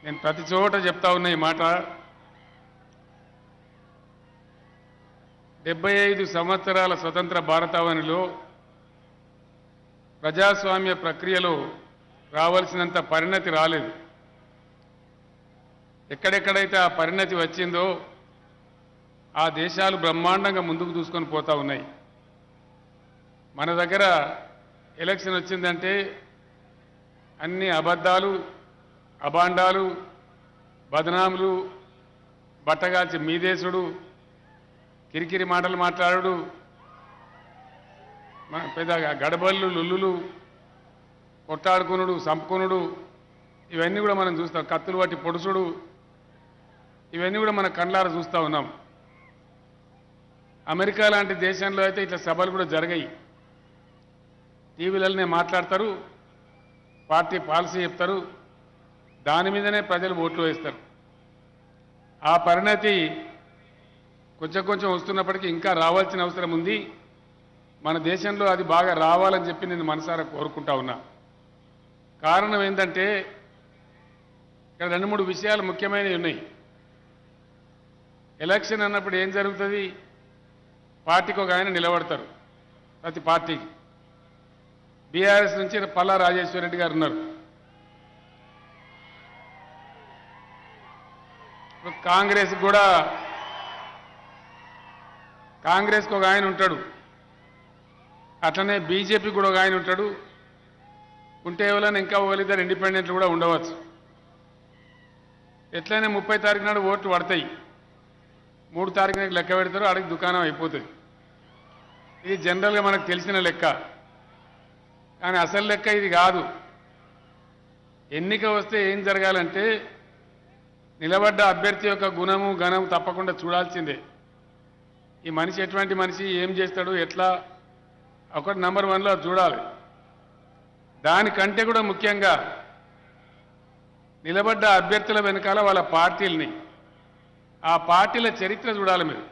నేను ప్రతి చోట చెప్తా ఉన్న ఈ మాట 75 సంవత్సరాల స్వతంత్ర భారతావనిలో ప్రజాస్వామ్య ప్రక్రియలో రావాల్సినంత పరిణతి రాలేదు. ఎక్కడెక్కడైతే ఆ పరిణతి వచ్చిందో ఆ దేశాలు బ్రహ్మాండంగా ముందుకు దూసుకొని పోతా ఉన్నాయి. మన దగ్గర ఎలక్షన్ వచ్చిందంటే అన్ని అబద్ధాలు, అబాండాలు, బదనాములు, బట్టగాల్చి మీదేశుడు, కిరికిరి మాటలు మాట్లాడు, పెద్ద గడబళ్ళు, లుల్లులు, కొట్టాడుకునుడు, సంపుకునుడు, ఇవన్నీ కూడా మనం చూస్తాం. కత్తులు పట్టి పొడుచుడు, ఇవన్నీ కూడా మన కళ్ళారా చూస్తూ ఉన్నాం. అమెరికా లాంటి దేశంలో అయితే ఇట్లా సభలు కూడా జరిగాయి. టీవీలనే మాట్లాడతారు, పార్టీ పాలసీ చెప్తారు, దాని మీదనే ప్రజలు ఓట్లు వేస్తారు. ఆ పరిణతి కొంచెం కొంచెం వస్తున్నప్పటికీ ఇంకా రావాల్సిన అవసరం ఉంది. మన దేశంలో అది బాగా రావాలని చెప్పి నేను మనసారా కోరుకుంటా ఉన్నా. కారణం ఏంటంటే ఇక్కడ 2-3 విషయాలు ముఖ్యమైనవి ఉన్నాయి. ఎలక్షన్ అన్నప్పుడు ఏం జరుగుతుంది? పార్టీకి ఒక ఆయన నిలబడతారు. ప్రతి పార్టీకి బీఆర్ఎస్ నుంచి పల్లా రాజేశ్వర రెడ్డి గారు ఉన్నారు. కాంగ్రెస్కి ఒక ఆయన ఉంటాడు. అట్లనే బీజేపీ కూడా ఒక ఆయన ఉంటాడు. ఉంటే ఎవరైనా ఇంకా ఒకరిద్దరు ఇండిపెండెంట్లు కూడా ఉండవచ్చు. ఎట్లయినా 30 తారీఖు నాడు ఓట్లు పడతాయి. 3 తారీఖు నాడు లెక్క పెడతారు, ఆడికి దుకాణం అయిపోతుంది. ఇది జనరల్గా మనకు తెలిసిన లెక్క. కానీ అసలు లెక్క ఇది కాదు. ఎన్నిక వస్తే ఏం జరగాలంటే నిలబడ్డ అభ్యర్థి యొక్క గుణము గణము తప్పకుండా చూడాల్సిందే. ఈ మనిషి ఎటువంటి మనిషి, ఏం చేస్తాడు, ఎట్లా, ఒకటి నంబర్ 1లో చూడాలి. దానికంటే కూడా ముఖ్యంగా నిలబడ్డ అభ్యర్థుల వెనకాల వాళ్ళ పార్టీలని, ఆ పార్టీల చరిత్ర చూడాలి మీరు.